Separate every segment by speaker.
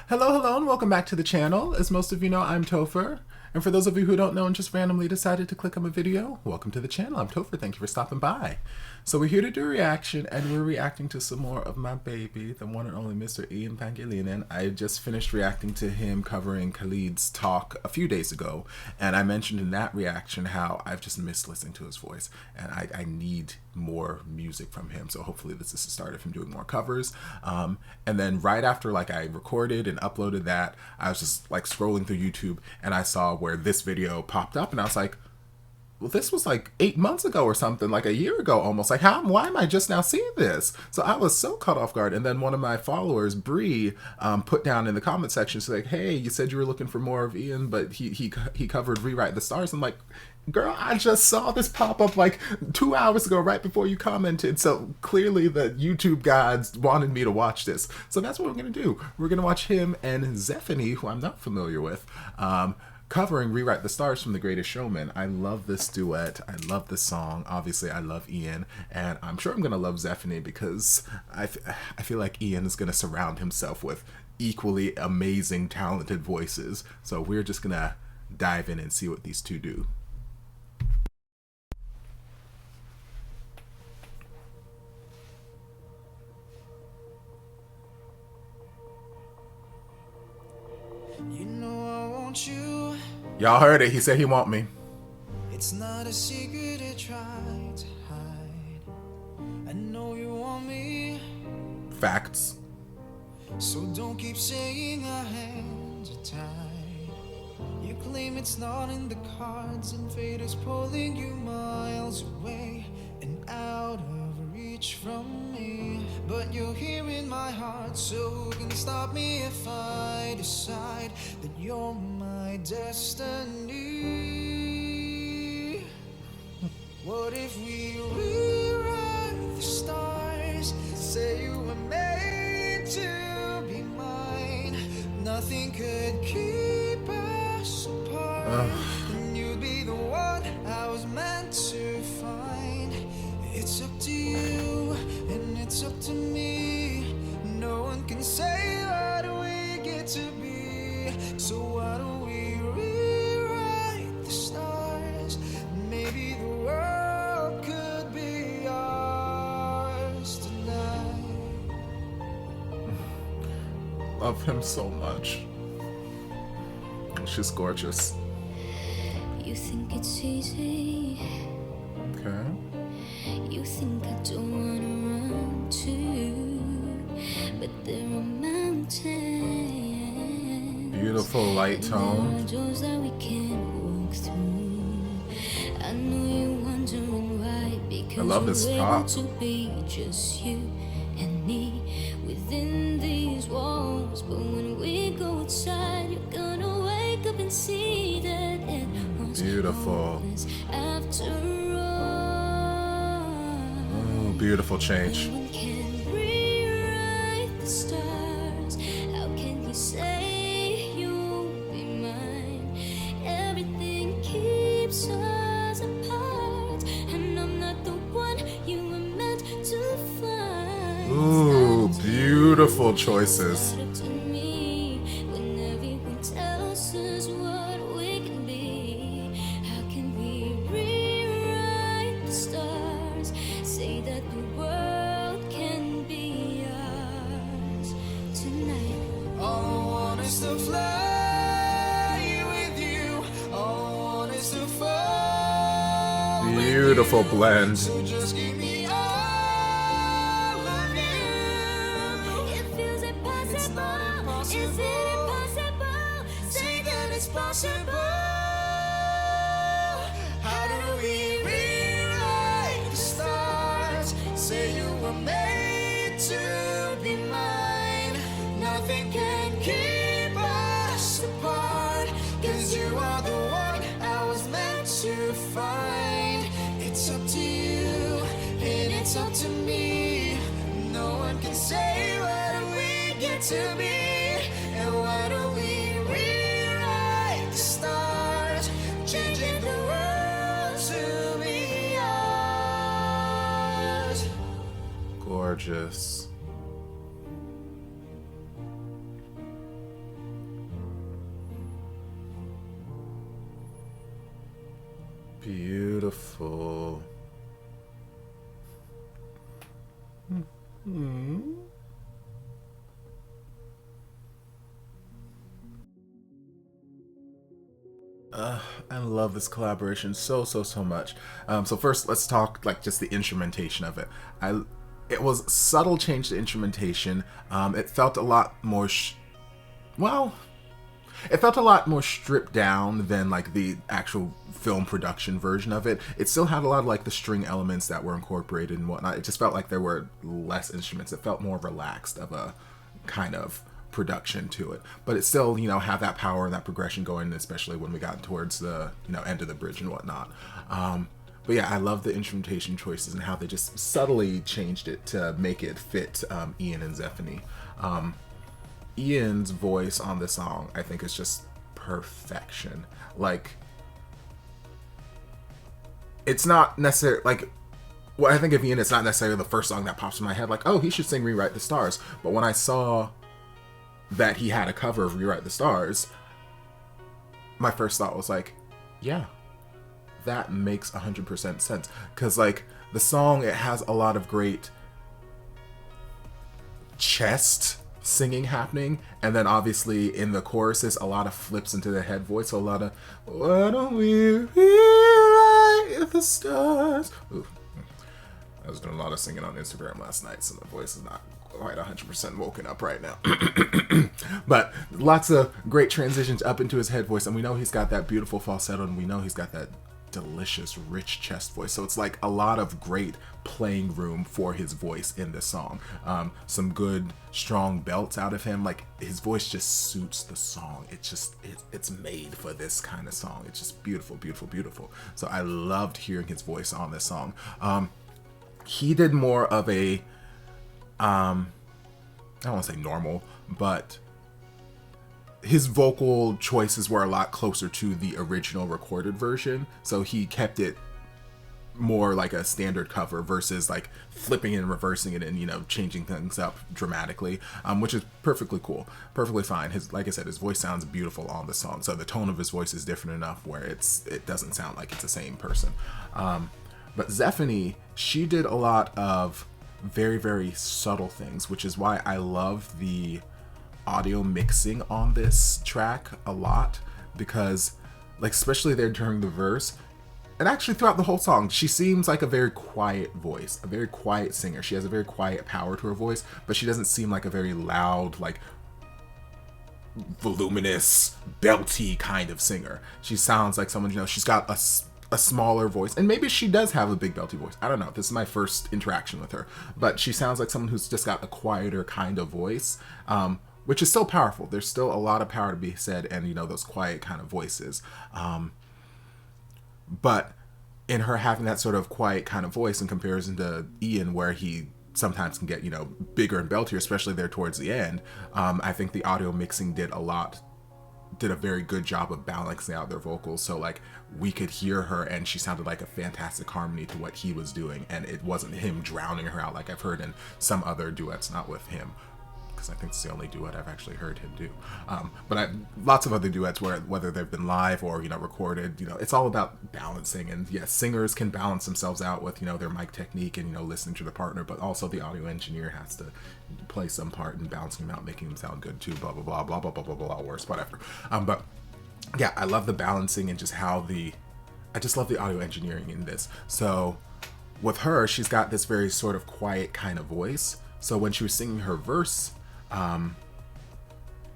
Speaker 1: Hello, and welcome back to the channel. As most of you know, I'm Topher. And for those of you who don't know and just randomly decided to click on my video, welcome to the channel. I'm Topher. Thank you for stopping by. So we're here to do a reaction, and we're reacting to some more of my baby, the one and only Mr. Ian Pangilinan. I just finished reacting to him covering Khalid's talk a few days ago, and I mentioned in that reaction how I've just missed listening to his voice, and I need more music from him. So hopefully this is the start of him doing more covers. And then right after I recorded and uploaded that, I was just scrolling through YouTube, and I saw where this video popped up, and I was like, well, this was 8 months ago or something, a year ago almost. Why am I just now seeing this? So I was so caught off guard. And then one of my followers, Bree, put down in the comment section, she's like, hey, you said you were looking for more of Ian, but he covered Rewrite the Stars. I'm like, girl, I just saw this pop up 2 hours ago, right before you commented. So clearly the YouTube gods wanted me to watch this. So that's what we're going to do. We're going to watch him and Zephanie, who I'm not familiar with, covering Rewrite the Stars from The Greatest Showman. I love this duet. I love this song. Obviously, I love Ian. And I'm sure I'm going to love Zephanie because I feel like Ian is going to surround himself with equally amazing, talented voices. So we're just going to dive in and see what these two do.
Speaker 2: You know I want you.
Speaker 1: Y'all heard it. He said he want me.
Speaker 2: It's not a secret I try to hide. I know you want me.
Speaker 1: Facts.
Speaker 2: So don't keep saying our hands are tied. You claim it's not in the cards, and fate is pulling you miles away and out of reach from me. But you're here in my heart, so who can stop me if I decide that you're my destiny? What if we rewrite the stars? Say you were made to be mine. Nothing could keep us apart. And you'd be the one I was meant to find. It's up to you, and it's up to me. No one can say what we get to be. So why don't we rewrite the stars? Maybe the world could be ours tonight.
Speaker 1: Love him so much. She's gorgeous.
Speaker 3: You think it's easy.
Speaker 1: Okay.
Speaker 3: You think I don't wanna run to you, but there are mountains.
Speaker 1: Beautiful light tone.
Speaker 3: Doors that we can't walk through. I know you're wondering why, because
Speaker 1: I love this
Speaker 3: we're
Speaker 1: pop.
Speaker 3: able to be just you and me within these walls. But when we go outside, you're gonna wake up and see that it was
Speaker 1: Beautiful.
Speaker 3: after
Speaker 1: Beautiful change.
Speaker 3: no one can rewrite the stars. How can you say you'll be mine? Everything keeps us apart, and I'm not the one you were meant to find.
Speaker 1: Ooh, beautiful choices.
Speaker 3: It's not up to me when everyone tells us what we can be. How can we rewrite the stars? Say that the world can be ours tonight.
Speaker 2: All I want is to fly with you. All I want is to fall with
Speaker 1: Beautiful
Speaker 2: you.
Speaker 1: blend.
Speaker 2: So just give me all of you.
Speaker 3: It feels impossible.
Speaker 2: It's not impossible.
Speaker 3: Is it impossible? Say that it's possible.
Speaker 2: How do we rewrite the stars? Say you were made to be mine. Nothing can keep us apart, 'cause you are the one I was meant to find. It's up to you, and it's up to me. No one can say what we get to be. And why don't we rewrite the stars, changing the world to be ours?
Speaker 1: Gorgeous. I love this collaboration so much. So first, let's talk like just the instrumentation of it. It was subtle change to instrumentation. It felt a lot more, it felt a lot more stripped down than like the actual film production version of it. It still had a lot of like the string elements that were incorporated and whatnot. It just felt like there were less instruments. It felt more relaxed of a kind of production to it, but it still, you know, had that power and that progression going, especially when we got towards the, you know, end of the bridge and whatnot. But yeah, I love the instrumentation choices and how they just subtly changed it to make it fit Ian and Zephanie. Ian's voice on the song, I think, is just perfection. Like, it's not necessarily like, when I think of Ian, it's not necessarily the first song that pops in my head, like, oh, he should sing Rewrite the Stars. But when I saw that he had a cover of Rewrite the Stars, my first thought was like, yeah, that makes 100% sense. Because, like, the song, it has a lot of great chest singing happening, and then obviously in the choruses, a lot of flips into the head voice, so a lot of, why don't we rewrite the stars? Ooh. I was doing a lot of singing on Instagram last night, so the voice is not quite 100% woken up right now. But lots of great transitions up into his head voice, and we know he's got that beautiful falsetto, and we know he's got that delicious, rich chest voice. So it's like a lot of great playing room for his voice in this song. Some good, strong belts out of him. Like, his voice just suits the song. It's made for this kind of song. It's just beautiful, beautiful, beautiful. So I loved hearing his voice on this song. He did more of a, I don't want to say normal, but his vocal choices were a lot closer to the original recorded version. So he kept it more like a standard cover versus like flipping it and reversing it and, you know, changing things up dramatically, which is perfectly cool, perfectly fine. Like I said, his voice sounds beautiful on the song. So the tone of his voice is different enough where it doesn't sound like it's the same person. But Zephanie, she did a lot of very, very subtle things, which is why I love the audio mixing on this track a lot, because like, especially there during the verse, and actually throughout the whole song, she seems like a very quiet voice, a very quiet singer. She has a very quiet power to her voice, but she doesn't seem like a very loud, like voluminous, belty kind of singer. She sounds like someone, you know, she's got a smaller voice, and maybe she does have a big belty voice. I don't know. This is my first interaction with her, but she sounds like someone who's just got a quieter kind of voice, which is still powerful. There's still a lot of power to be said, and, you know, those quiet kind of voices. But in her having that sort of quiet kind of voice in comparison to Ian, where he sometimes can get, you know, bigger and beltier, especially there towards the end, I think the audio mixing did a very good job of balancing out their vocals. So like, we could hear her and she sounded like a fantastic harmony to what he was doing, and it wasn't him drowning her out like I've heard in some other duets, not with him, because I think it's the only duet I've actually heard him do. But lots of other duets where, whether they've been live or, you know, recorded, you know, it's all about balancing. And yes, singers can balance themselves out with, you know, their mic technique and, you know, listening to the partner, but also the audio engineer has to play some part in balancing them out, making them sound good too, blah, blah, blah, blah, blah, blah, blah, blah, worse, whatever. But yeah, I love the balancing and just how I just love the audio engineering in this. So with her, she's got this very sort of quiet kind of voice. So when she was singing her verse,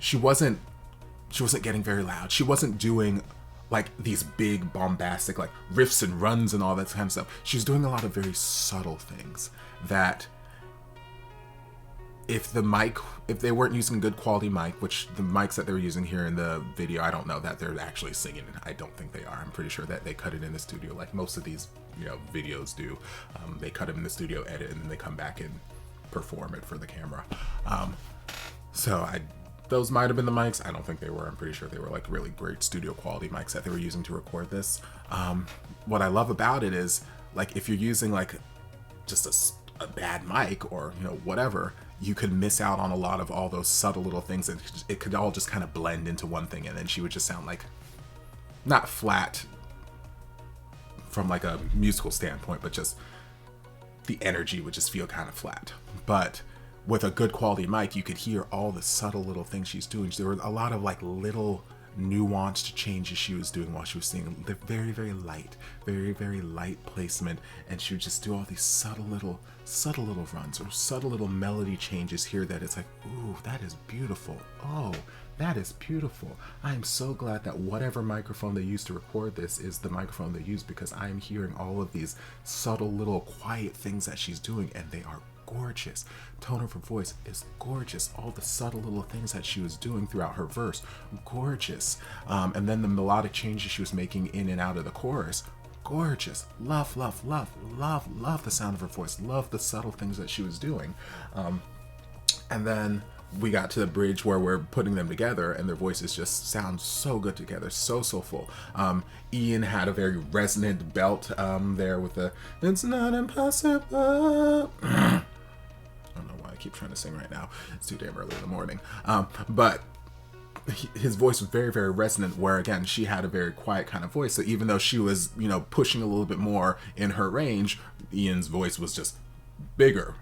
Speaker 1: she wasn't getting very loud. She wasn't doing like these big bombastic like riffs and runs and all that kind of stuff. She's doing a lot of very subtle things that if they weren't using good quality mic, which the mics that they were using here in the video, I don't know that they're actually singing it. I don't think they are. I'm pretty sure that they cut it in the studio like most of these, you know, videos do. They cut it in the studio, edit, and then they come back and perform it for the camera. Those might have been the mics. I don't think they were. I'm pretty sure they were like really great studio quality mics that they were using to record this. What I love about it is, like, if you're using like just a bad mic or, you know, whatever, you could miss out on a lot of all those subtle little things, and it could all just kind of blend into one thing, and then she would just sound like, not flat from like a musical standpoint, but just the energy would just feel kind of flat. But with a good quality mic, you could hear all the subtle little things she's doing. There were a lot of like little nuanced changes she was doing while she was singing. They're very, very light, very light placement, and she would just do all these subtle little runs or subtle little melody changes here that it's like, ooh, that is beautiful. Oh, that is beautiful. I am so glad that whatever microphone they used to record this is the microphone they use, because I am hearing all of these subtle little quiet things that she's doing, and they are gorgeous. Tone of her voice is gorgeous. All the subtle little things that she was doing throughout her verse, gorgeous. And then the melodic changes she was making in and out of the chorus, gorgeous. Love the sound of her voice. Love the subtle things that she was doing. And then we got to the bridge where we're putting them together, and their voices just sound so good together, so full. Ian had a very resonant belt there with the "It's not impossible." I don't know why I keep trying to sing right now. It's too damn early in the morning. But his voice was very resonant, where again she had a very quiet kind of voice. So even though she was, you know, pushing a little bit more in her range, Ian's voice was just bigger.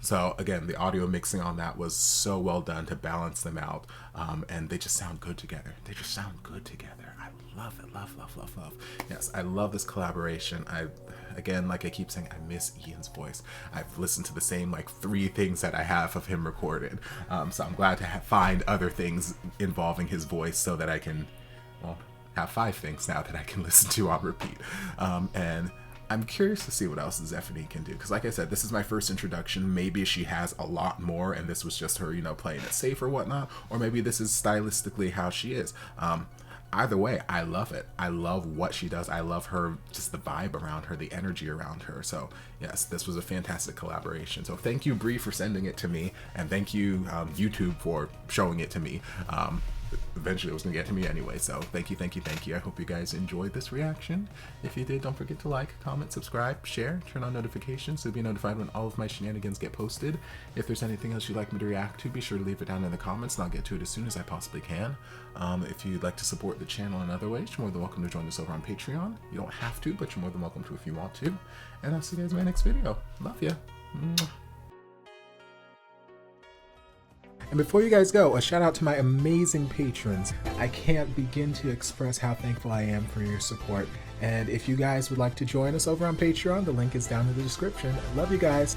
Speaker 1: So again, the audio mixing on that was so well done to balance them out, and they just sound good together. They just sound good together. I love it. Love. Yes, I love this collaboration. Again, like I keep saying, I miss Ian's voice. I've listened to the same like 3 things that I have of him recorded, so I'm glad to find other things involving his voice so that I can, well, have 5 things now that I can listen to on repeat. And I'm curious to see what else Zephanie can do, because like I said, this is my first introduction. Maybe she has a lot more and this was just her, you know, playing it safe or whatnot, or maybe this is stylistically how she is. Either way, I love it. I love what she does. I love her, just the vibe around her, the energy around her. So yes, this was a fantastic collaboration. So thank you, Bree, for sending it to me, and thank you, YouTube, for showing it to me. Eventually it was gonna get to me anyway, so thank you. I hope you guys enjoyed this reaction. If you did, don't forget to like, comment, subscribe, share, turn on notifications so you'll be notified when all of my shenanigans get posted. If there's anything else you'd like me to react to, be sure to leave it down in the comments and I'll get to it as soon as I possibly can. If you'd like to support the channel in other ways, you're more than welcome to join us over on Patreon. You don't have to, but you're more than welcome to if you want to. And I'll see you guys in my next video. Love ya. And before you guys go, a shout out to my amazing patrons. I can't begin to express how thankful I am for your support. And if you guys would like to join us over on Patreon, the link is down in the description. Love you guys.